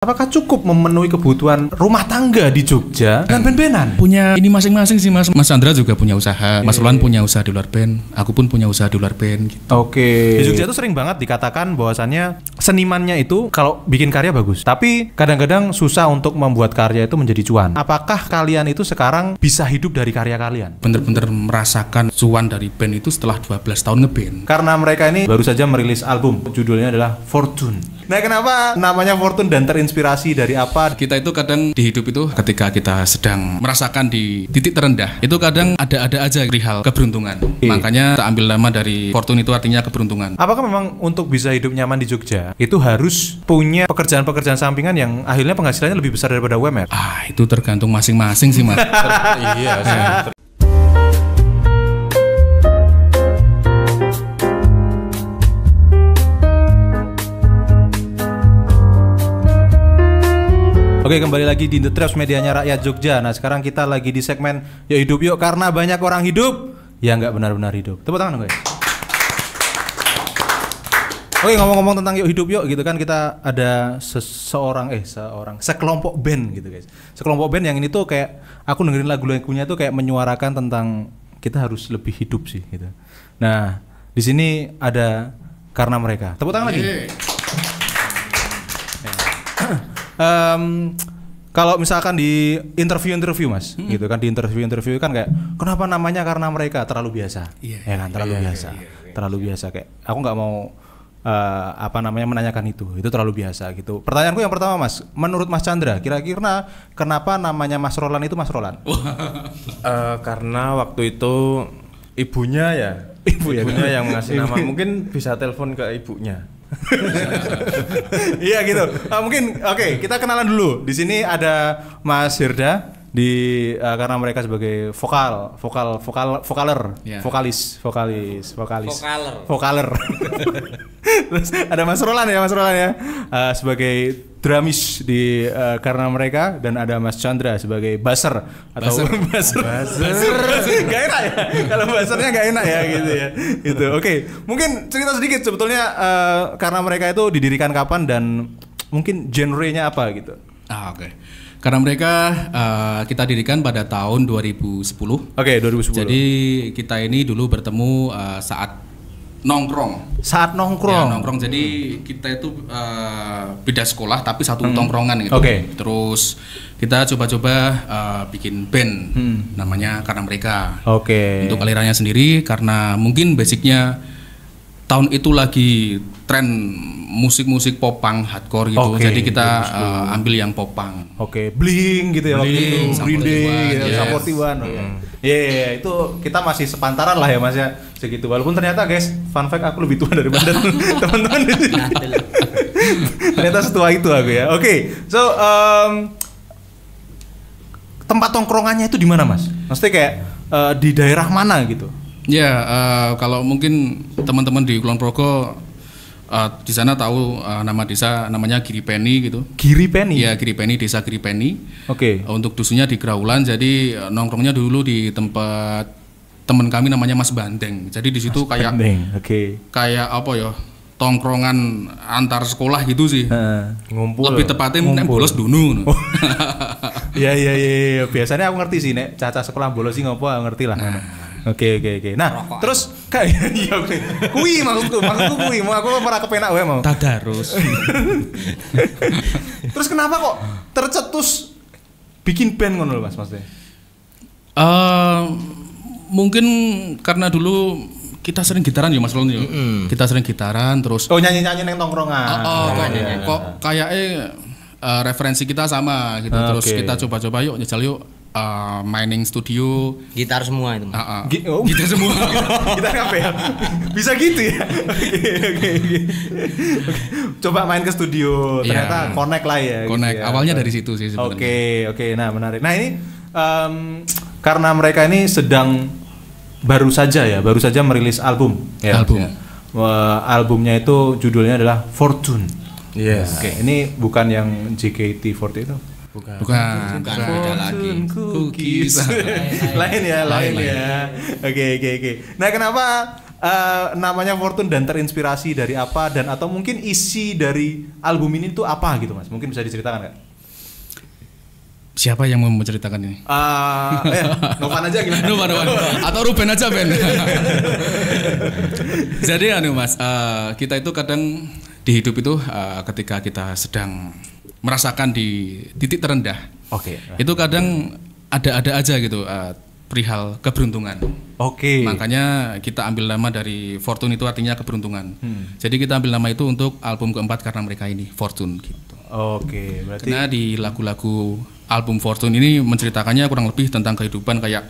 Apakah cukup memenuhi kebutuhan rumah tangga di Jogja dengan band-bandan? Punya ini masing-masing sih Mas. Mas Chandra juga punya usaha, Mas Roland punya usaha di luar band, aku pun punya usaha di luar band gitu. Oke. Di Jogja itu sering banget dikatakan bahwasannya senimannya itu kalau bikin karya bagus, tapi kadang-kadang susah untuk membuat karya itu menjadi cuan. Apakah kalian itu sekarang bisa hidup dari karya kalian? Bener-bener merasakan cuan dari band itu setelah 12 tahun ngeband. Karena mereka ini baru saja merilis album, judulnya adalah Fortune. Nah, kenapa namanya Fortune dan terinspirasi dari apa? Kita itu kadang di hidup itu ketika kita sedang merasakan di titik terendah, itu kadang ada aja perihal keberuntungan. Makanya kita ambil nama dari Fortune itu artinya keberuntungan. Apakah memang untuk bisa hidup nyaman di Jogja itu harus punya pekerjaan-pekerjaan sampingan yang akhirnya penghasilannya lebih besar daripada UMR? Itu tergantung masing-masing sih Mas. Iya sih. Oke, kembali lagi di The Traps, medianya rakyat Jogja. Nah, sekarang kita lagi di segmen Yuk Hidup Yuk, karena banyak orang hidup yang nggak benar-benar hidup. Tepuk tangan dong, guys. Oke, ngomong-ngomong tentang Yuk Hidup Yuk gitu kan, kita ada sekelompok band gitu guys. Sekelompok band yang ini tuh kayak aku dengerin lagu-lagunya tuh kayak menyuarakan tentang kita harus lebih hidup sih gitu. Nah, di sini ada Karena Mereka. Tepuk tangan lagi. Kalau misalkan di interview Mas, gitu kan, di interview kan kayak kenapa namanya Karena Mereka, terlalu biasa, ya kan, terlalu biasa kayak aku nggak mau menanyakan itu terlalu biasa gitu. Pertanyaanku yang pertama Mas, menurut Mas Chandra, kira-kira kenapa namanya Mas Roland itu Mas Roland? Karena waktu itu ibunya yang ngasih nama, mungkin bisa telepon ke ibunya. Iya gitu. Mungkin oke, kita kenalan dulu. Di sini ada Mas Hirda karena mereka sebagai vokaler, yeah. vokaler. Terus ada Mas Roland ya, sebagai drumis di Karena Mereka, dan ada Mas Chandra sebagai buzzer atau buzzer. Gak enak ya, kalau buzzernya gak enak ya gitu ya. Gitu. Oke, mungkin cerita sedikit sebetulnya Karena Mereka itu didirikan kapan dan mungkin genre-nya apa gitu. Oke. Karena Mereka kita dirikan pada tahun 2010. Oke, 2010. Jadi kita ini dulu bertemu saat nongkrong. Ya, nongkrong. Jadi kita itu beda sekolah tapi satu tongkrongan gitu. Oke. Terus kita coba-coba bikin band namanya Karena Mereka. Oke. Untuk alirannya sendiri karena mungkin basicnya tahun itu lagi tren musik-musik popang hardcore gitu. Oke, jadi kita ambil yang popang. Oke, Blink gitu ya waktu itu, Green Day, Saportiwan. Iya, itu kita masih sepantaran lah ya Mas ya, segitu. Walaupun ternyata guys, fun fact aku lebih tua daripada teman-teman di sini. Ternyata setua itu aku ya. Oke, so tempat tongkrongannya itu di mana Mas? Maksudnya kayak di daerah mana gitu? Ya, kalau mungkin teman-teman di Kulon Progo di sana tahu nama desa namanya Giripeni gitu. Giripeni? Ya, Giripeni, desa Giripeni. Oke. Untuk dusunnya di Graulan, jadi nongkrongnya dulu di tempat teman kami namanya Mas Bandeng. Jadi di situ kayak kayak apa ya? Tongkrongan antar sekolah gitu sih. Ngumpul. Lebih tepatnya bolos dunu. Iya. Biasanya aku ngerti sih nek caca sekolah bolos sih ngopo ngerti lah. Oke. Nah, terus kayak iya kuwi maksudku kuwi, mau aku ora kepenak wae mau. Tadarus. Terus kenapa kok tercetus bikin band ngono lho Mas maksudnya? Mungkin karena dulu kita sering gitaran ya Mas Roland ya. Kita sering gitaran terus nyanyi-nyanyi nang tongkrongan. Kok kayaknya referensi kita sama gitu. Terus kita coba-coba yuk nyejal yuk mining studio, gitar semua itu. Gitar semua. Gitar apa ya? Bisa gitu ya. Oke. Coba main ke studio, ternyata connect lah ya. Connect. Gitu ya. Awalnya dari situ sih sebenarnya. Oke. Nah, menarik. Nah, ini Karena Mereka ini baru saja merilis album. Ya, album. Ya. Albumnya itu judulnya adalah Fortune. Yes. Oke, ini bukan yang JKT48 itu. Bukan Beda lagi. Cookies. lain ya. Oke. Nah, kenapa namanya Fortune dan terinspirasi dari apa, dan atau mungkin isi dari album ini tuh apa gitu Mas? Mungkin bisa diceritakan nggak? Siapa yang mau menceritakan ini? Novan aja gimana? Novan. Atau Ruben aja Ben. Jadi Mas, kita itu kadang di hidup itu ketika kita sedang merasakan di titik terendah. Itu kadang ada aja gitu perihal keberuntungan. Makanya kita ambil nama dari Fortune, itu artinya keberuntungan. Jadi kita ambil nama itu untuk album keempat karena mereka ini Fortune gitu. Berarti karena di lagu-lagu album Fortune ini menceritakannya kurang lebih tentang kehidupan, kayak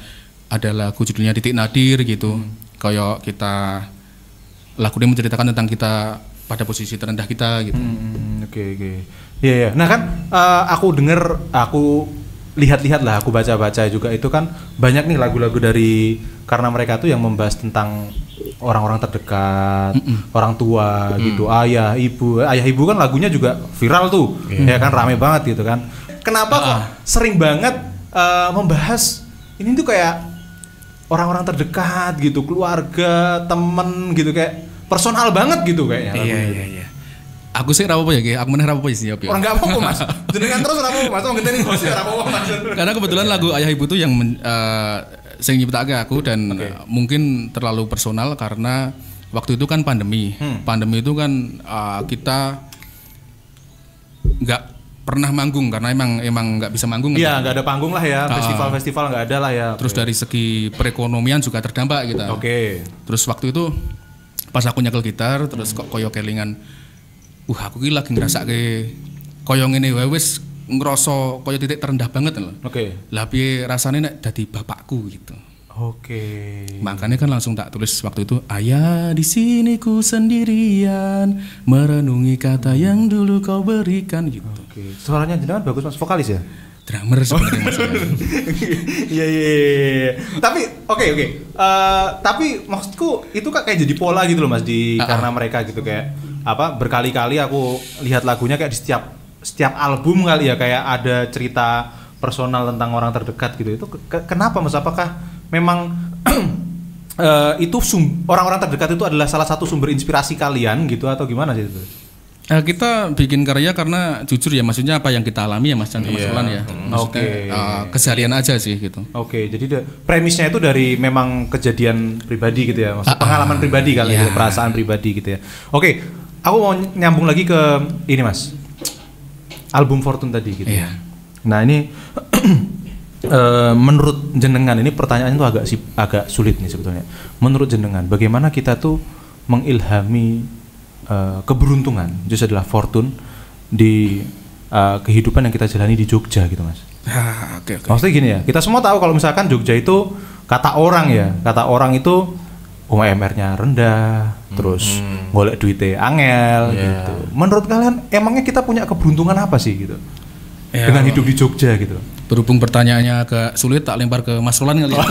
ada lagu judulnya Titik Nadir gitu. Kayak kita lagu ini menceritakan tentang kita pada posisi terendah kita gitu. Iya. Nah kan aku lihat-lihat lah, aku baca-baca juga itu kan banyak nih lagu-lagu dari karena mereka tuh yang membahas tentang orang-orang terdekat, orang tua gitu, ayah ibu kan lagunya juga viral tuh, ya kan, rame banget gitu kan. Kenapa kok sering banget membahas ini tuh kayak orang-orang terdekat gitu, keluarga, temen gitu, kayak personal banget gitu kayaknya. Iya. Aku sih rapopo ya, aku meneh rapopo sih ya. Orang enggak apa-apa Mas. Jenengan terus rapopo Mas, wong ngenteni bos ya rapopo Mas. Karena kebetulan lagu Ayah Ibu tuh yang sing nyiptake aku, dan mungkin terlalu personal karena waktu itu kan pandemi. Pandemi itu kan kita nggak pernah manggung karena emang nggak bisa manggung. Iya, nggak ada panggung lah ya, festival nggak ada lah ya. Terus dari segi perekonomian juga terdampak kita. Terus waktu itu pas aku nyekel gitar, terus kok koyo kelingan, aku ki lagi ngrasake koyo ngene wae, wis ngrasa koyo titik terendah banget lho. Lah piye rasane nek dadi bapakku gitu. Makanya kan langsung tak tulis waktu itu, ayah di sini ku sendirian merenungi kata yang dulu kau berikan gitu. Suaranya jenengan bagus Mas, vokalis ya? Drummer sebenarnya Mas. Iya. Tapi oke. Tapi maksudku itu kayak jadi pola gitu loh Mas karena mereka gitu, kayak apa, berkali-kali aku lihat lagunya kayak di setiap album kali ya, kayak ada cerita personal tentang orang terdekat gitu. Itu kenapa Mas? Apakah memang itu orang-orang terdekat itu adalah salah satu sumber inspirasi kalian gitu, atau gimana sih itu? Kita bikin karya karena jujur ya, maksudnya apa yang kita alami ya Mas Chandra, Mas Roland ya. Keseharian aja sih gitu. Jadi premisnya itu dari memang kejadian pribadi gitu ya, maksud pengalaman pribadi kali ya, perasaan pribadi gitu ya. Aku mau nyambung lagi ke ini Mas, album Fortune tadi gitu. Nah ini menurut jenengan, ini pertanyaan itu agak sulit nih sebetulnya. Menurut jenengan, bagaimana kita tuh mengilhami keberuntungan, justru adalah Fortune di kehidupan yang kita jalani di Jogja gitu Mas? Maksudnya gini ya, kita semua tahu kalau misalkan Jogja itu kata orang itu UMR-nya rendah, terus golek duitnya angel gitu. Menurut kalian emangnya kita punya keberuntungan apa sih gitu dengan hidup di Jogja gitu? Berhubung pertanyaannya agak sulit, tak lempar ke Mas Roland kali ya.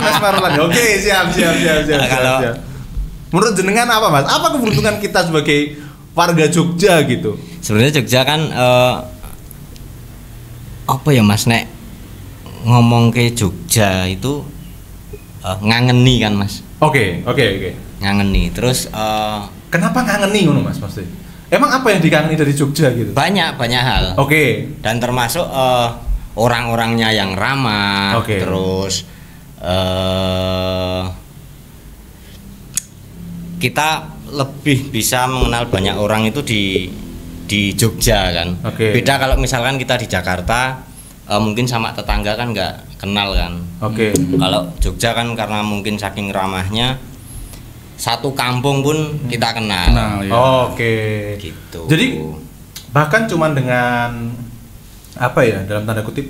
Mas Roland. Siap. Kalau menurut jenengan apa Mas? Apa keberuntungan kita sebagai warga Jogja gitu? Sebenarnya Jogja kan apa ya Mas, nek ngomong ke Jogja itu ngangeni kan Mas. Oke. Ngangeni. Terus kenapa ngangeni ngono Mas maksudnya? Emang apa yang dikangeni dari Jogja gitu? Banyak hal. Dan termasuk orang-orangnya yang ramah. Terus kita lebih bisa mengenal banyak orang itu di Jogja kan. Beda kalau misalkan kita di Jakarta, mungkin sama tetangga kan nggak kenal kan. Kalau Jogja kan karena mungkin saking ramahnya, satu kampung pun kita kenal. Gitu. Jadi bahkan cuman dengan apa ya, dalam tanda kutip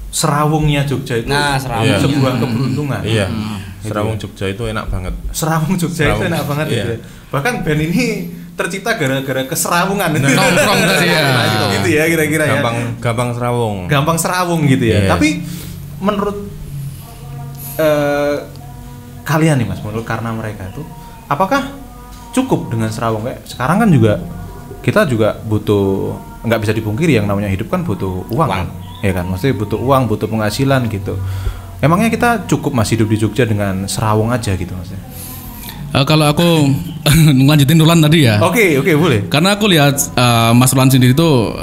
serawungnya Jogja itu sebuah keberuntungan. Serawung Jogja itu enak banget. Itu enak banget gitu. Bahkan band ini tercipta gara-gara keserawungan. Nongkrong tadi ya. Gitu ya kira-kira ya. Gampang serawung gitu ya. Tapi menurut kalian nih Mas, menurut karena mereka itu apakah cukup dengan serawung? Kayak sekarang kan juga kita juga butuh, nggak bisa dipungkiri yang namanya hidup kan butuh uang. Kan? Ya kan, maksudnya butuh uang, butuh penghasilan gitu. Emangnya kita cukup Mas hidup di Jogja dengan Serawung aja gitu maksudnya? Kalau aku ngelanjutin Roland tadi ya. Oke, boleh. Karena aku lihat Mas Roland sendiri itu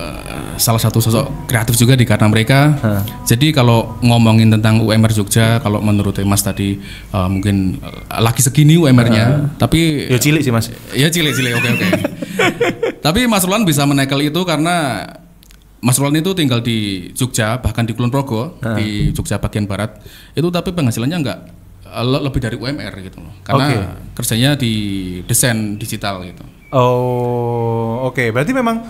salah satu sosok kreatif juga di Karena Mereka. Jadi kalau ngomongin tentang UMR Jogja, kalau menurut Mas tadi mungkin lagi segini UMR-nya, tapi ya cilik sih Mas. Ya cilik, oke. Tapi Mas Roland bisa menekel itu karena Mas Roland itu tinggal di Jogja, bahkan di Kulon Progo, di Jogja bagian barat. Itu tapi penghasilannya enggak lebih dari UMR gitu loh. Karena kerjanya di desain digital gitu. Oh, oke. Berarti memang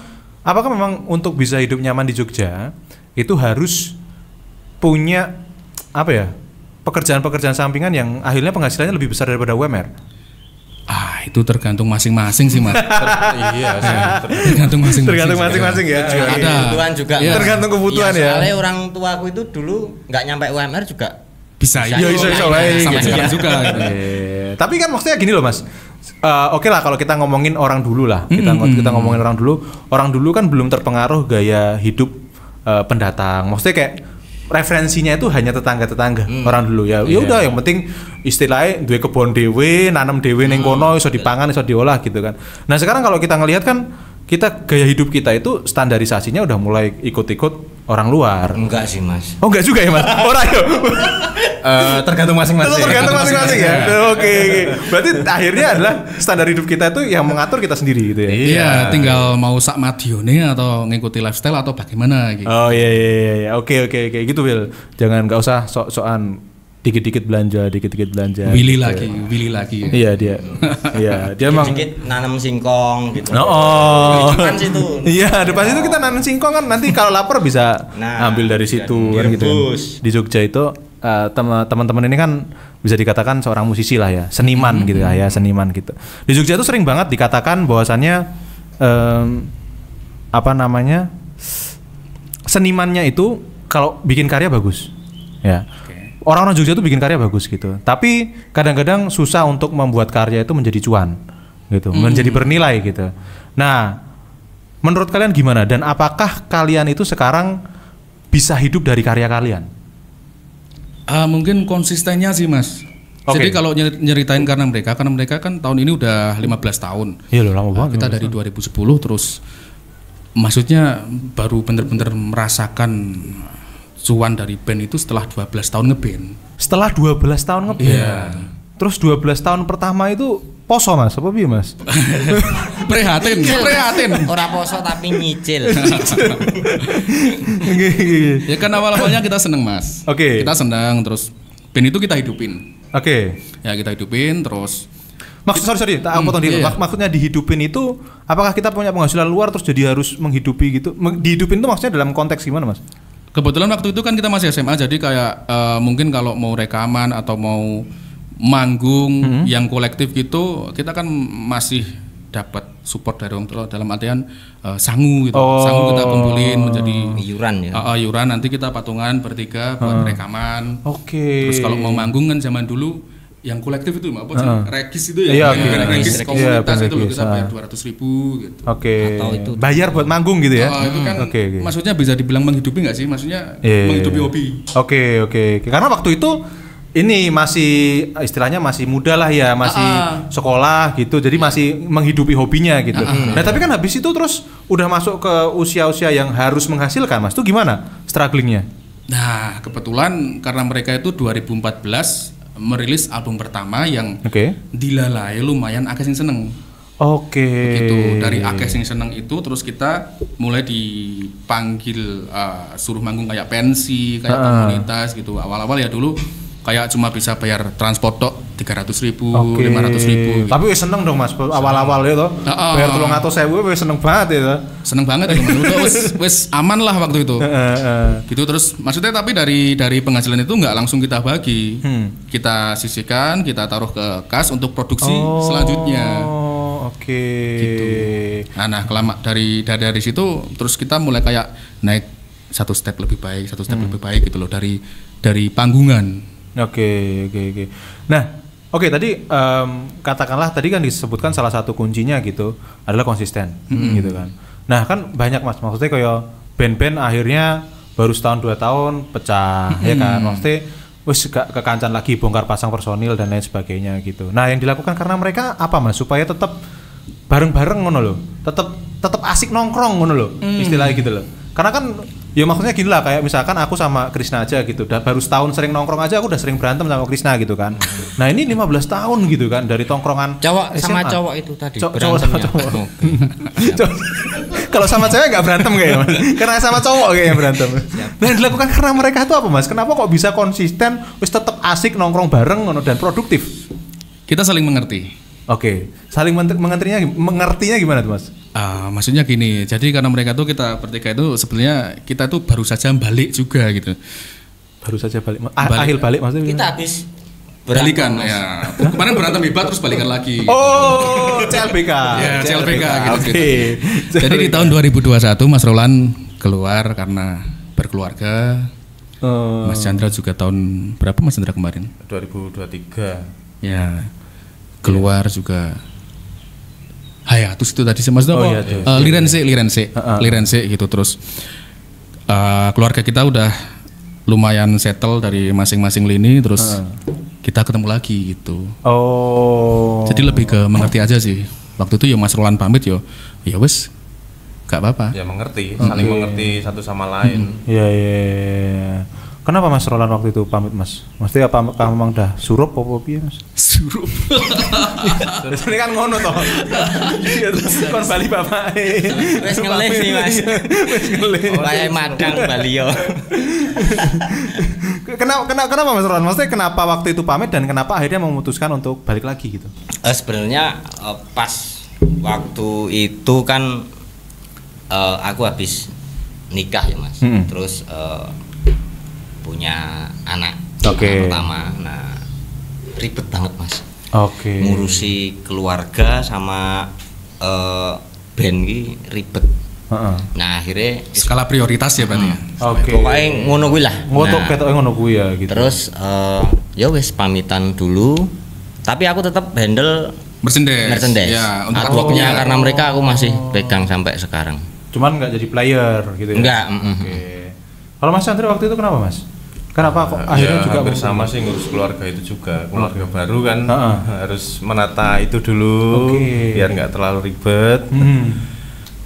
apakah memang untuk bisa hidup nyaman di Jogja itu harus punya apa ya? Pekerjaan-pekerjaan sampingan yang akhirnya penghasilannya lebih besar daripada UMR? Itu tergantung masing-masing sih Mas. Iya sih. Tergantung masing-masing ya. Ada kebutuhan juga. Ya. Tergantung kebutuhan ya. Soalnya orang tuaku itu dulu nggak nyampe UMR juga. Bisa sampai sekarang juga. Tapi kan maksudnya gini loh Mas. Oke lah kalau kita ngomongin orang dulu lah. Kita ngomongin orang dulu. Orang dulu kan belum terpengaruh gaya hidup pendatang. Maksudnya kayak referensinya itu hanya tetangga-tetangga orang dulu ya. Ya udah yang penting istilahnya duwe kebon dhewe, nanam dhewe ning kono iso dipangan, iso diolah gitu kan. Nah, sekarang kalau kita ngelihat kan kita gaya hidup kita itu standarisasinya udah mulai ikut-ikut orang luar. Enggak sih Mas. Oh enggak juga ya Mas? Orang ya? Tergantung masing-masing. Tergantung masing-masing ya. Oke. Berarti akhirnya adalah standar hidup kita itu yang mengatur kita sendiri gitu ya. Iya, tinggal mau sak madione atau ngikuti lifestyle atau bagaimana gitu. Oh iya. Oke gitu Will. Jangan enggak usah sok-sokan dikit-dikit belanja. Willy lagi. Iya dia. Iya, dia emang dikit nanam singkong gitu. Oh. Di depan situ. Iya, depan situ kita nanam singkong kan nanti kalau lapar bisa ambil dari situ kan gitu. Di Jogja itu teman-teman ini kan bisa dikatakan seorang musisi lah ya, seniman gitu ya, seniman gitu. Di Jogja itu sering banget dikatakan bahwasannya senimannya itu kalau bikin karya bagus. Ya. Orang-orang Jogja itu bikin karya bagus gitu. Tapi kadang-kadang susah untuk membuat karya itu menjadi cuan gitu, menjadi bernilai gitu. Nah, menurut kalian gimana dan apakah kalian itu sekarang bisa hidup dari karya kalian? Mungkin konsistennya sih Mas. Jadi kalau nyeritain karena mereka kan tahun ini udah 15 tahun. Iya loh, lama banget. Kita dari 2010 terus maksudnya baru bener-bener merasakan cuan dari band itu setelah 12 tahun ngeband. Setelah 12 tahun ngeband? Iya. Terus 12 tahun pertama itu poso Mas, apa piye Mas? Prihatin. Ora poso tapi nyicil. Ya kan awal-awalnya kita seneng Mas. Oke. Kita seneng terus band itu kita hidupin. Oke. Ya kita hidupin terus. Sorry, tak potong dulu. Maksudnya dihidupin itu, apakah kita punya penghasilan luar terus jadi harus menghidupi gitu? Dihidupin itu maksudnya dalam konteks gimana Mas? Kebetulan waktu itu kan kita masih SMA, jadi kayak mungkin kalau mau rekaman atau mau manggung yang kolektif gitu, kita kan masih dapat support dari orang tua dalam artian sangu gitu. Sangu kita kumpulin menjadi iuran ya. Iuran nanti kita patungan bertiga buat rekaman. Oke. Terus kalau mau manggung kan zaman dulu yang kolektif itu apa sih? Regis itu ya. Regis komunitas itu loh, kita bayar 200.000 gitu. Oke. Bayar buat manggung gitu ya. Itu kan maksudnya bisa dibilang menghidupi enggak sih? Maksudnya menghidupi hobi. Oke. Karena waktu itu ini masih istilahnya masih muda lah ya, masih sekolah gitu. Jadi masih menghidupi hobinya gitu. Nah, tapi kan habis itu terus udah masuk ke usia-usia yang harus menghasilkan, Mas. Itu gimana strugglingnya? Nah, kebetulan karena mereka itu 2014 merilis album pertama yang dilalai lumayan akeh sing seneng. Begitu dari akeh sing seneng itu terus kita mulai dipanggil suruh manggung kayak pensi, kayak komunitas gitu. Awal-awal ya dulu kayak cuma bisa bayar transport tok 300.000, 500.000. Tapi wis seneng dong Mas awal-awal itu. Bayar 300.000 wis seneng banget itu. Seneng banget ya wis aman lah waktu itu. Gitu terus maksudnya tapi dari penghasilan itu nggak langsung kita bagi. Kita sisihkan, kita taruh ke kas untuk produksi selanjutnya. Gitu. Nah kelama dari situ terus kita mulai kayak naik satu step lebih baik gitu loh dari panggungan. Oke. Nah, tadi katakanlah tadi kan disebutkan salah satu kuncinya gitu adalah konsisten, gitu kan. Nah, kan banyak Mas, maksudnya kayak band-band akhirnya baru setahun 2 tahun pecah, ya kan. Maksudnya wis gak kekancan lagi bongkar pasang personil dan lain sebagainya gitu. Nah, yang dilakukan karena mereka apa Mas? Supaya tetap bareng-bareng ngono loh. Tetap asik nongkrong ngono loh. Istilahnya gitu loh. Karena kan ya maksudnya gini lah, kayak misalkan aku sama Krisna aja gitu, baru setahun sering nongkrong aja aku udah sering berantem sama Krisna gitu kan. Nah ini 15 tahun gitu kan, dari tongkrongan cowok SMA. sama cowok itu tadi Cowok sama cowok. Kalau sama cewek nggak berantem kayaknya Mas, karena sama cowok kayaknya berantem. Nah yang dilakukan karena mereka itu apa Mas? Kenapa kok bisa konsisten, wis tetap asik nongkrong bareng dan produktif? Kita saling mengerti. Oke, saling mengertinya gimana tuh Mas? Maksudnya gini, jadi karena mereka tuh kita bertiga itu sebenarnya kita tuh baru saja balik juga gitu. Baru saja balik. Akhir balik maksudnya? Kita habis balikan ya. Kemarin berantem hebat terus balikan lagi. Oh, CLBK. Ya, CLBK gitu. Oke. Jadi di tahun 2021 Mas Roland keluar karena berkeluarga. Mas Chandra juga tahun berapa Mas Chandra kemarin? 2023. Ya. Keluar juga Hayatus itu tadi maksudnya apa? Lirense gitu terus keluarga kita udah lumayan settle dari masing-masing lini terus kita ketemu lagi gitu. Oh. Jadi lebih ke mengerti aja sih. Waktu itu ya Mas Roland pamit ya wes gak apa-apa. Ya mengerti, saling mengerti satu sama lain. Iya. Kenapa Mas Roland waktu itu pamit Mas? Maksudnya apa kamu memang dah surup apa piye Mas? Surup. Ini kan ngono toh. Kon bali bapake. Wes ngelih sih Mas. Wes ngelih. Kayak madang Bali yo. Kenapa Mas Roland? Maksudnya kenapa waktu itu pamit dan kenapa akhirnya memutuskan untuk balik lagi gitu? Sebenarnya pas waktu itu kan aku habis nikah ya Mas. Terus punya anak pertama. Nah, ribet banget Mas. Ngurusi keluarga sama band ini ribet. Nah, akhirnya skala prioritas ya berarti ya. Pokoknya ngono kuwi lah. Ketoke ngono kuwi ya gitu. Terus ya wis pamitan dulu. Tapi aku tetap handle merchandise. Ya, untuk artworknya karena mereka aku masih pegang sampai sekarang. Cuman nggak jadi player gitu ya? Enggak. Kalau Mas Chandra waktu itu kenapa Mas? Kenapa kok akhirnya juga bersama sih ngurus keluarga itu juga, keluarga baru kan harus menata itu dulu biar nggak terlalu ribet.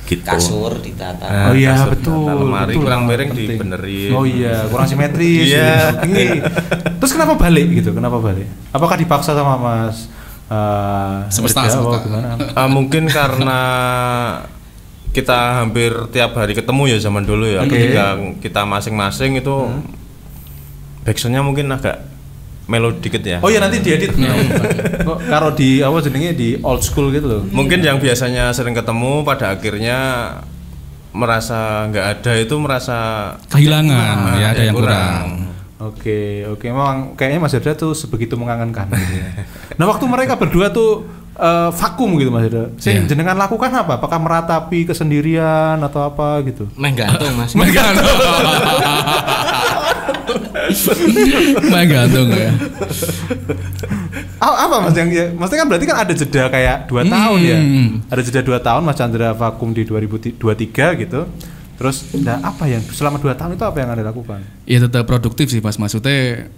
Gitu. Kasur ditata. Oh iya betul. Lemari kurang miring dibenerin. Oh iya kurang simetris. Iya. Terus kenapa balik gitu? Kenapa balik? Apakah dipaksa sama Mas? Semesta. Mungkin karena kita hampir tiap hari ketemu ya zaman dulu ya. Ketika kita masing-masing itu backsoundnya mungkin agak melo dikit ya. Oh iya nanti diedit. Karo di apa jenenge di old school gitu loh. Mungkin yang biasanya sering ketemu pada akhirnya merasa nggak ada itu merasa kehilangan ya ada yang kurang. Oke, memang kayaknya Mas Hendra tuh sebegitu mengangankan gitu ya. Nah waktu mereka berdua tuh vakum gitu Mas Hendra. Jenengan lakukan apa? Apakah meratapi kesendirian atau apa gitu? Main gantung Mas. Main gantung ya. Apa Mas yang maksudnya kan berarti kan ada jeda kayak 2 tahun ya. Ada jeda 2 tahun Mas Chandra vakum di 2023 gitu. Terus apa yang selama 2 tahun itu apa yang Anda lakukan? Ya tetap produktif sih Mas. Maksudnya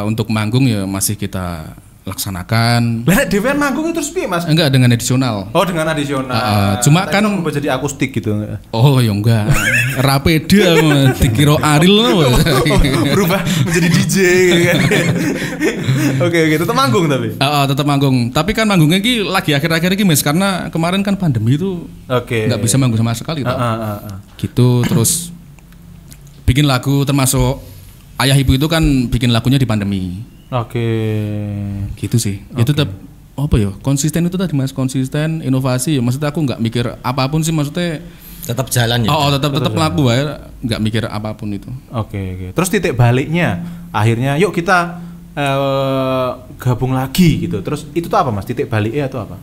untuk manggung ya masih kita laksanakan. Lah Dewan manggung itu terus piye Mas? Enggak dengan edisional. Oh dengan edisional. Cuma kan jadi akustik gitu. Oh ya enggak. Rapeda dikira Ariel berubah menjadi DJ gitu kan. Oke, tetap manggung tapi. Tetap manggung. Tapi kan manggungnya iki lagi akhir-akhir iki Mas karena kemarin kan pandemi itu enggak bisa manggung sama sekali gitu. Terus bikin lagu termasuk Ayah Ibu itu kan bikin lagunya di pandemi. Gitu sih. Ya tetap apa ya? Konsisten itu tadi Mas, konsisten, inovasi. Ya maksudnya aku nggak mikir apapun sih maksudnya tetap jalan ya. Tetap laku ya, nggak mikir apapun itu. Oke. Terus titik baliknya akhirnya yuk kita gabung lagi gitu. Terus itu tuh apa Mas? Titik baliknya atau apa?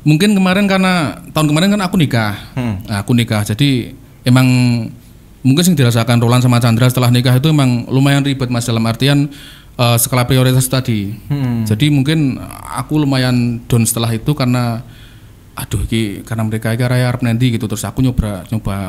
Mungkin kemarin karena tahun kemarin kan aku nikah. Aku nikah. Jadi emang mungkin sih dirasakan Roland sama Chandra setelah nikah itu emang lumayan ribet Mas dalam artian skala prioritas tadi. Jadi mungkin aku lumayan down setelah itu karena karena mereka raya arep nanti gitu terus aku nyoba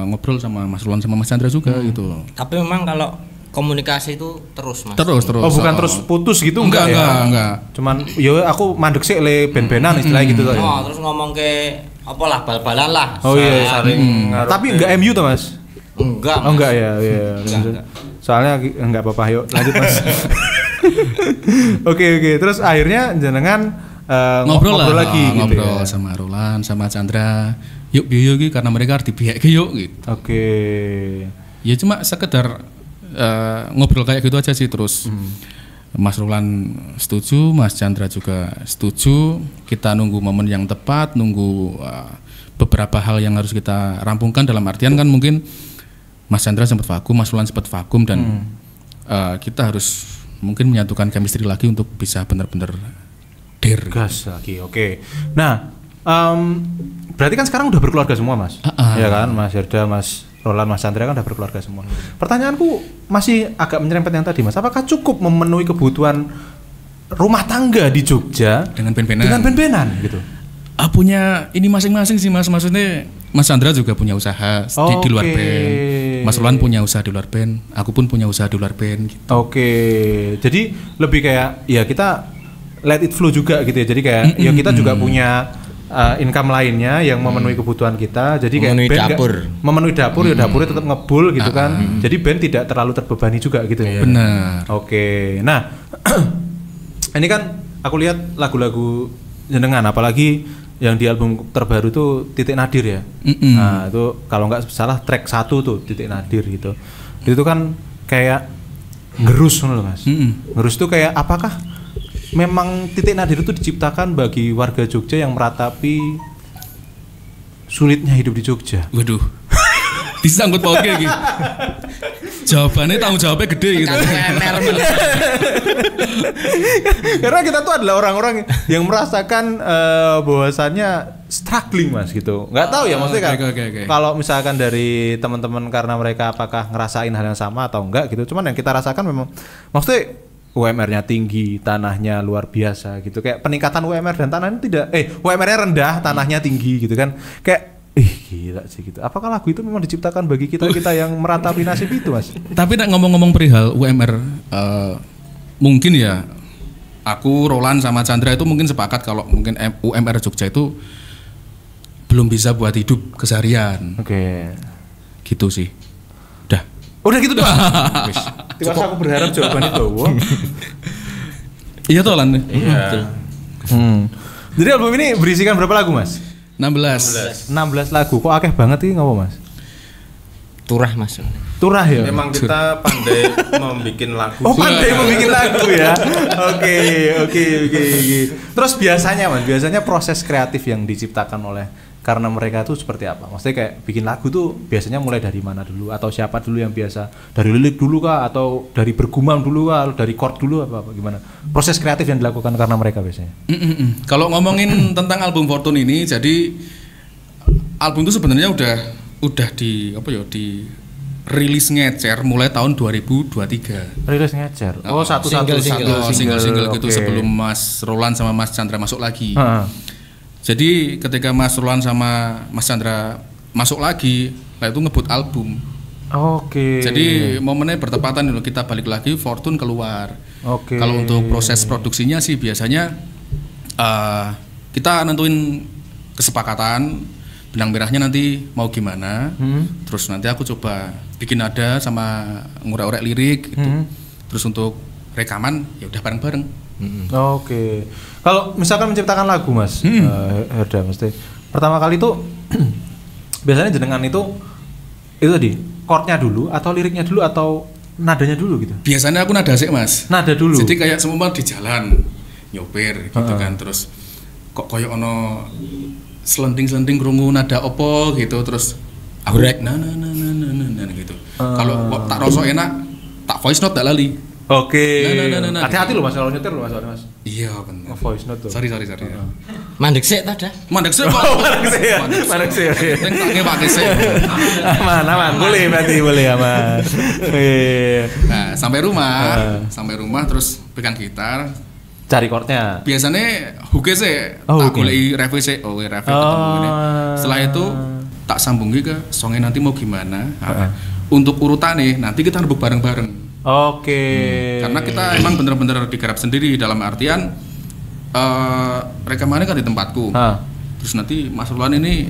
ngobrol sama Mas Roland sama Mas Chandra juga gitu. Tapi memang kalau komunikasi itu terus Mas. Terus. Oh, bukan terus putus gitu enggak ya? Enggak. Cuman yo aku mandek sih le ben-benan istilahnya gitu tuh. Oh, terus ngomong ke apalah bal-balan lah. Oh iya, saling tapi enggak MU tuh Mas? Enggak. Oh enggak ya, iya. Soalnya enggak apa-apa, yuk lanjut Mas. Oke. Terus akhirnya jenengan ngobrol lagi gitu ngobrol ya? Sama Roland, sama Chandra. Yuk karena mereka harus dipihak yuk gitu. Oke. Ya cuma sekedar ngobrol kayak gitu aja sih terus. Mas Roland setuju, Mas Chandra juga setuju. Kita nunggu momen yang tepat, nunggu beberapa hal yang harus kita rampungkan dalam artian kan mungkin Mas Chandra sempat vakum, Mas Roland sempat vakum dan kita harus mungkin menyatukan chemistry lagi untuk bisa benar-benar gas lagi. Oke. Nah, berarti kan sekarang udah berkeluarga semua Mas? Ya kan, Mas Herda, Mas Roland, Mas Chandra kan udah berkeluarga semua. Pertanyaanku masih agak menyerempet yang tadi Mas. Apakah cukup memenuhi kebutuhan rumah tangga di Jogja dengan ben-benan? Dengan ben-benan gitu. Punya ini masing-masing sih Mas. Maksudnya Mas Chandra juga punya usaha di luar band. Mas Roland punya usaha di luar band. Aku pun punya usaha di luar band gitu. Oke. Jadi lebih kayak ya kita let it flow juga gitu ya. Jadi kayak ya kita juga punya income lainnya yang memenuhi kebutuhan kita. Jadi kayak memenuhi dapur. Memenuhi dapur ya dapurnya tetap ngebul gitu kan. Jadi band tidak terlalu terbebani juga gitu ya. Benar. Oke. Nah, ini kan aku lihat lagu-lagu jenengan apalagi yang di album terbaru tuh Titik Nadir ya. Nah, itu kalau nggak salah track 1 tuh Titik Nadir gitu. Itu kan kayak ngerus loh Mas. Ngerus tuh kayak apakah memang Titik Nadir itu diciptakan bagi warga Jogja yang meratapi sulitnya hidup di Jogja? Waduh. Disangkut pautnya gitu. Jawabannya tanggung jawabnya gede gitu. Karena kita tuh adalah orang-orang yang merasakan bahwasannya struggling Mas gitu. Nggak tahu ya maksudnya kan. Okay. Kalau misalkan dari teman-teman karena mereka apakah ngerasain hal yang sama atau enggak gitu. Cuman yang kita rasakan memang maksudnya UMR-nya tinggi, tanahnya luar biasa gitu. Kayak peningkatan UMR dan tanahnya tidak UMR-nya rendah, tanahnya tinggi gitu kan. Kayak gila sih gitu. Apakah lagu itu memang diciptakan bagi kita yang meratapi nasib itu Mas? Tapi ngomong-ngomong perihal UMR mungkin ya aku Roland sama Chandra itu mungkin sepakat kalau mungkin UMR Jogja itu belum bisa buat hidup keseharian. Oke. Gitu sih. Udah gitu doang. Tiba aku berharap jawaban itu. Iya toh Lan. Iya. Jadi album ini berisikan berapa lagu Mas? 16 lagu. Kok akeh banget ini ngapa Mas? Turah Mas. Turah ya? Memang kita pandai membikin lagu. Oh pandai membikin lagu ya? Oke. Terus biasanya proses kreatif yang diciptakan oleh karena mereka tuh seperti apa? Maksudnya kayak bikin lagu tuh biasanya mulai dari mana dulu? Atau siapa dulu yang biasa? Dari lirik dulu kah? Atau dari bergumam dulu kah? Atau dari chord dulu apa gimana? Proses kreatif yang dilakukan karena mereka biasanya? Kalau ngomongin tentang album Fortune ini, jadi album itu sebenarnya udah di rilis ngecer mulai tahun 2023. Rilis ngecer. Oh, satu-satu single gitu sebelum Mas Roland sama Mas Chandra masuk lagi. Jadi ketika Mas Roland sama Mas Chandra masuk lagi, itu ngebut album. Oke. Jadi momennya bertepatan dulu kita balik lagi Fortune keluar. Oke. Kalau untuk proses produksinya sih biasanya kita nentuin kesepakatan benang merahnya nanti mau gimana. Terus nanti aku coba bikin nada sama ngurek-ngurek lirik gitu. Terus untuk rekaman ya udah bareng-bareng. Oke. Kalau misalkan menciptakan lagu Mas Herda mesti pertama kali itu biasanya jenengan itu tadi chordnya dulu atau liriknya dulu atau nadanya dulu gitu? Biasanya aku nada sih Mas. Nada dulu. Jadi kayak semua di jalan nyopir gitu kan, terus kok koyo ono selenting krungu nada opo gitu, terus aku nah gitu. Kalau tak rasa enak tak voice note tak lali. Oke. Nah. Hati-hati loh Mas kalau nyetir loh Mas. Iya benar. Voice note tuh. Sorry. Mandek sik ta dah. Mandek sik. Mandek sik. Tengke pakai sik. Aman. Boleh aman. Nah, sampai rumah terus pegang gitar, cari chordnya. Biasanya hook sih tak goleki ref sih. Ref ketemu ini. Setelah itu tak sambungi ke songnya nanti mau gimana. Untuk urutannya nanti kita rebuk bareng-bareng. Oke. Karena kita emang bener-bener digarap sendiri dalam artian rekamannya kan di tempatku. Terus nanti Mas Roland ini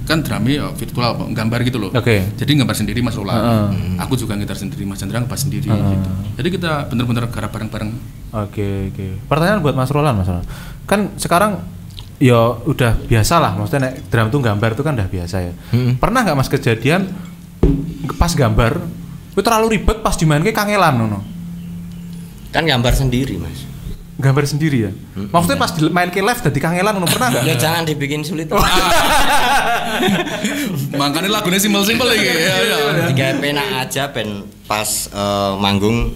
kan drumnya virtual, gambar gitu loh. Jadi gambar sendiri Mas Roland. Aku juga gitar sendiri, Mas Chandra ngebass sendiri gitu. Jadi kita bener-bener garap bareng-bareng. Oke. Pertanyaan buat Mas Roland, Mas Roland. Kan sekarang ya udah biasa lah, maksudnya drum tuh gambar tuh kan udah biasa ya. Pernah nggak Mas kejadian pas gambar itu terlalu ribet pas dimainke kangelan ngono? Kan gambar sendiri, Mas. Gambar sendiri ya? Maksudnya pas main ke live dadi kangelan ngono pernah enggak? Ya jangan dibikin sulit. Makanya lagunya simpel-simpel iki. Ya. Tiga penak aja ben pas manggung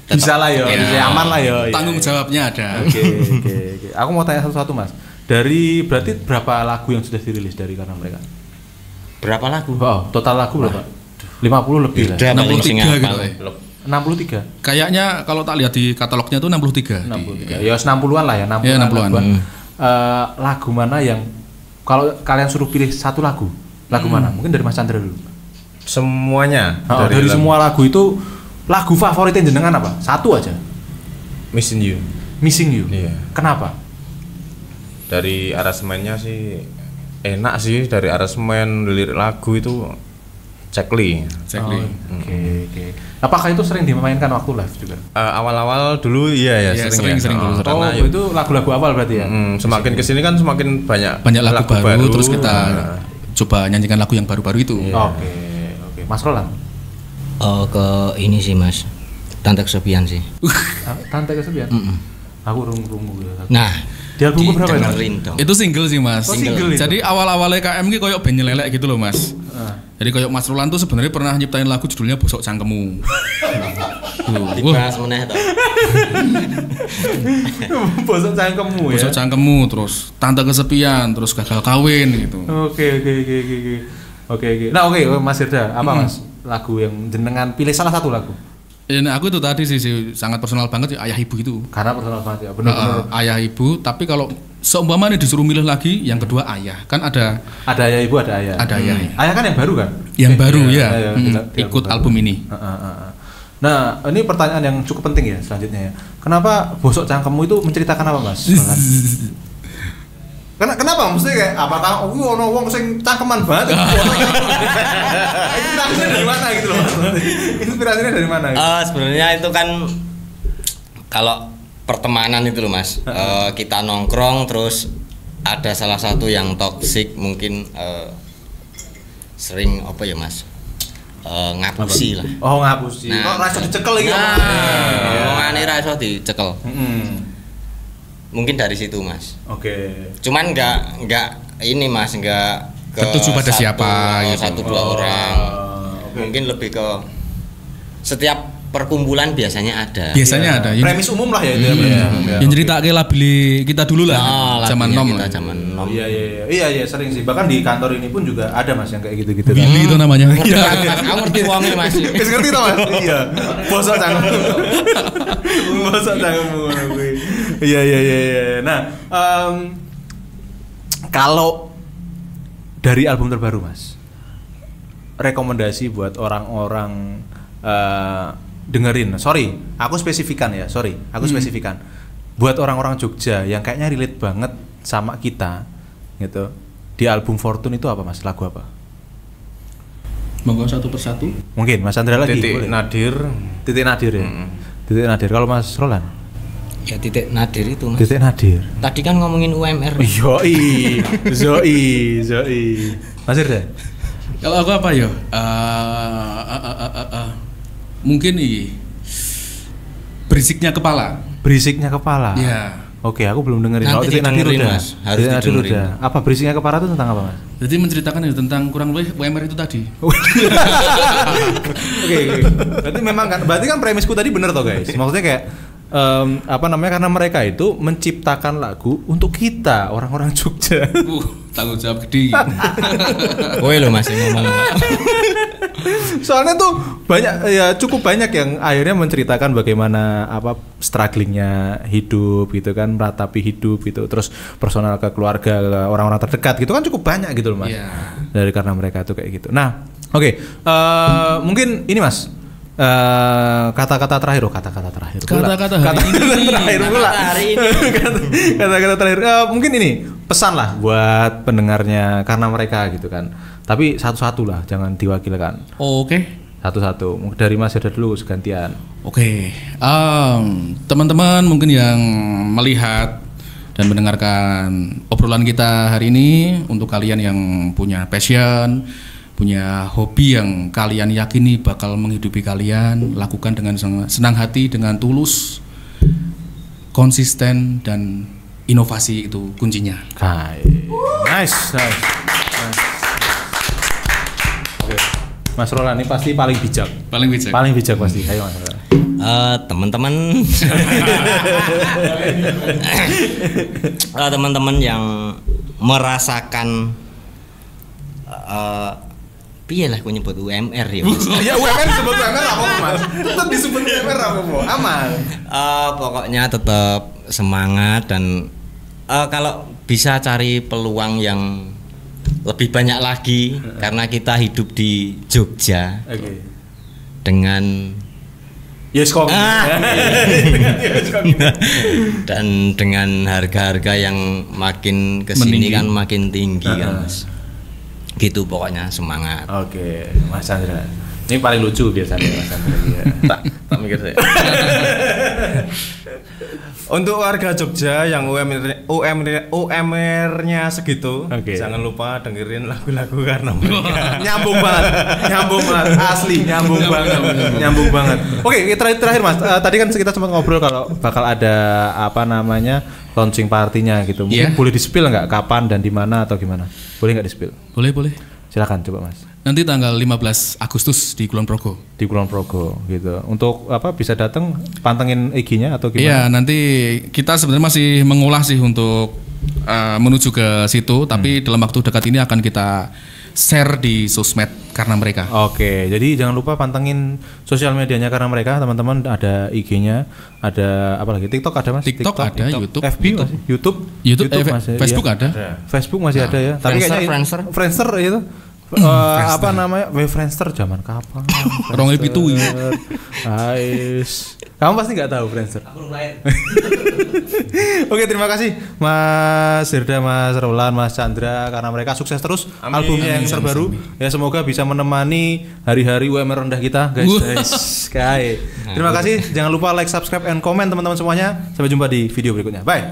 bisa lah ya, aman lah ya. Tanggung jawabnya ada. Oke. Aku mau tanya satu-satu, Mas. Dari berarti berapa lagu yang sudah dirilis dari Karena Mereka? Berapa lagu? Oh, total lagu berapa? 50 lebih lah. 63 gitu. 63. Kayaknya kalau tak lihat di katalognya tuh 63. Ya 60-an lah ya, 60-an. Lagu mana yang kalau kalian suruh pilih satu lagu mana? Mungkin dari Mas Chandra dulu. Semuanya. Dari semua lagu itu lagu favoritnya jenengan apa? Satu aja. Missing You. Missing You. Iya. Kenapa? Dari aransemennya sih enak sih, dari aransemen lirik lagu itu Cekli. Oke. Apakah itu sering dimainkan waktu live juga? Awal-awal dulu iya sering dulu. Itu lagu-lagu awal berarti ya. Semakin kesini kan semakin banyak lagu baru terus kita coba nyanyikan lagu yang baru-baru itu. Oke. Mas Roland? Ke ini sih Mas, Tante Kesepian sih. Tante Kesepian? Aku rungu ya. Nah, di album berapa ya? Itu single sih Mas. Single. Jadi awal-awalnya KM ki koyo ben nyelelek gitu loh Mas. Jadi koyo Mas Roland tuh sebenarnya pernah nyiptain lagu judulnya Bosok Cangkemmu. Dibahas meneh to. Bosok Cangkemmu ya. Bosok Cangkemmu, terus Tante Kesepian, terus Gagal Kawin gitu. Oke. Nah, Mas Irda, apa Mas? Lagu yang jenengan pilih salah satu lagu. Ini aku itu tadi sih sangat personal banget ya, Ayah Ibu itu. Karena personal banget ya, benar. Ayah Ibu, tapi kalau seumpama disuruh milih lagi, yang kedua Ayah. Kan ada Ayah Ibu, ada Ayah. Ada Ayah. Ayah kan yang baru kan? Yang baru ya. Ikut album ini. Nah, ini pertanyaan yang cukup penting ya selanjutnya ya. Kenapa Bosok Cangkemmu itu menceritakan apa, Mas? Kenapa mesti kayak apakah ono wong sing cangkeman banget? Inspirasinya dari mana gitu loh Mas? Inspirasinya dari mana? Sebenarnya itu kan kalau pertemanan itu loh Mas. Kita nongkrong terus ada salah satu yang toksik mungkin sering apa ya Mas? Ngapusi lah. Oh, ngapusi. Kok rasa dicekel iki? Omongane ra iso dicekel. Mungkin dari situ Mas. Oke. Cuman enggak ini Mas, enggak tertuju pada siapa gitu. Satu dua orang. Mungkin lebih ke setiap perkumpulan biasanya ada. Ada. Premis umum lah ya itu. Yang cerita ke labeli kita dulu lah. Zaman nom. Iya, sering sih. Bahkan di kantor ini pun juga ada Mas yang kayak gitu-gitu. Billy itu namanya. Aku ngerti wongnya Mas. Ngerti toh Mas? Iya. Bosok Cangkemmu. Bosok Cangkemmu. Iya. Nah, kalau dari album terbaru Mas, rekomendasi buat orang-orang dengerin. Aku spesifikan. Buat orang-orang Jogja yang kayaknya relate banget sama kita, gitu. Di album Fortune itu apa Mas? Lagu apa? Monggo satu persatu. Mungkin Mas Chandra lagi. Titik Nadir ya. Titik Nadir. Kalau Mas Roland? Ya Titik Nadir itu Mas. Titik Nadir. Tadi kan ngomongin UMR. Zoi. Mas Irda? Kalau aku apa ya? Mungkin Berisiknya Kepala. Iya. Oke, aku belum dengerin. Kalau Titik Nadir udah. Harus dengerin. Apa Berisiknya Kepala itu tentang apa Mas? Jadi menceritakan tentang kurang lebih UMR itu tadi. Oke. Berarti kan premisku tadi bener toh guys. Maksudnya kayak karena mereka itu menciptakan lagu untuk kita orang-orang Jogja. Tanggung jawab gede. Kowe lho Mas ngomong. Soalnya tuh cukup banyak yang akhirnya menceritakan bagaimana strugglingnya hidup gitu kan, meratapi hidup gitu, terus personal ke keluarga, ke orang-orang terdekat gitu kan cukup banyak gitu loh Mas. Dari Karena Mereka tuh kayak gitu. Nah, oke. Mungkin ini Mas, kata-kata terakhir mungkin ini pesan lah buat pendengarnya karena mereka gitu kan, tapi satu-satu lah, jangan diwakilkan. Satu-satu dari Mas Herda dulu segantian. Teman-teman mungkin yang melihat dan mendengarkan obrolan kita hari ini, untuk kalian yang punya passion, punya hobi yang kalian yakini bakal menghidupi kalian, lakukan dengan senang hati, dengan tulus, konsisten, dan inovasi itu kuncinya. Nice. Okay. Mas Roland ini pasti paling bijak pasti. Ayo Mas Roland. Teman-teman teman-teman yang merasakan piye lah aku nyebut UMR ya Mas. Ya UMR disebut UMR apa Mas? Tetap disebut UMR apa aman. Pokoknya tetap semangat dan kalau bisa cari peluang yang lebih banyak lagi karena kita hidup di Jogja. Dengan dan dengan harga-harga yang makin kesini kan makin tinggi kan Mas. Gitu pokoknya semangat. Mas Chandra ini paling lucu biasanya Mas Chandra. tak mikir saya. Untuk warga Jogja yang UMR-nya segitu, jangan lupa dengerin lagu-lagu karena mereka. Nyambung banget, asli nyambung banget. Terakhir Mas, tadi kan kita sempat ngobrol kalau bakal ada launching partinya gitu. Mungkin boleh di-spill nggak kapan dan di mana atau gimana? Boleh nggak di-spill? Boleh. Silakan coba Mas. Nanti tanggal 15 Agustus di Kulon Progo. Gitu. Untuk bisa datang pantengin IG-nya atau gimana? Iya, nanti kita sebenarnya masih mengolah sih untuk menuju ke situ, tapi dalam waktu dekat ini akan kita share di sosmed karena mereka. Jadi jangan lupa pantengin sosial medianya karena mereka, teman-teman. Ada IG-nya, ada apa lagi? TikTok ada Mas? TikTok ada, YouTube. FB masih? YouTube masih, Facebook ada. Facebook masih ada ya. Tapi kayaknya Friendster itu. Apa namanya? Friendster zaman kapan? Rong pitu. Kamu pasti nggak tahu Friendster. Oke, terima kasih Mas Herda, Mas Roland, Mas Chandra, karena mereka sukses terus albumnya yang terbaru. Ya semoga bisa menemani hari-hari UMR rendah kita, guys. Terima kasih. Jangan lupa like, subscribe, and comment teman-teman semuanya. Sampai jumpa di video berikutnya. Bye.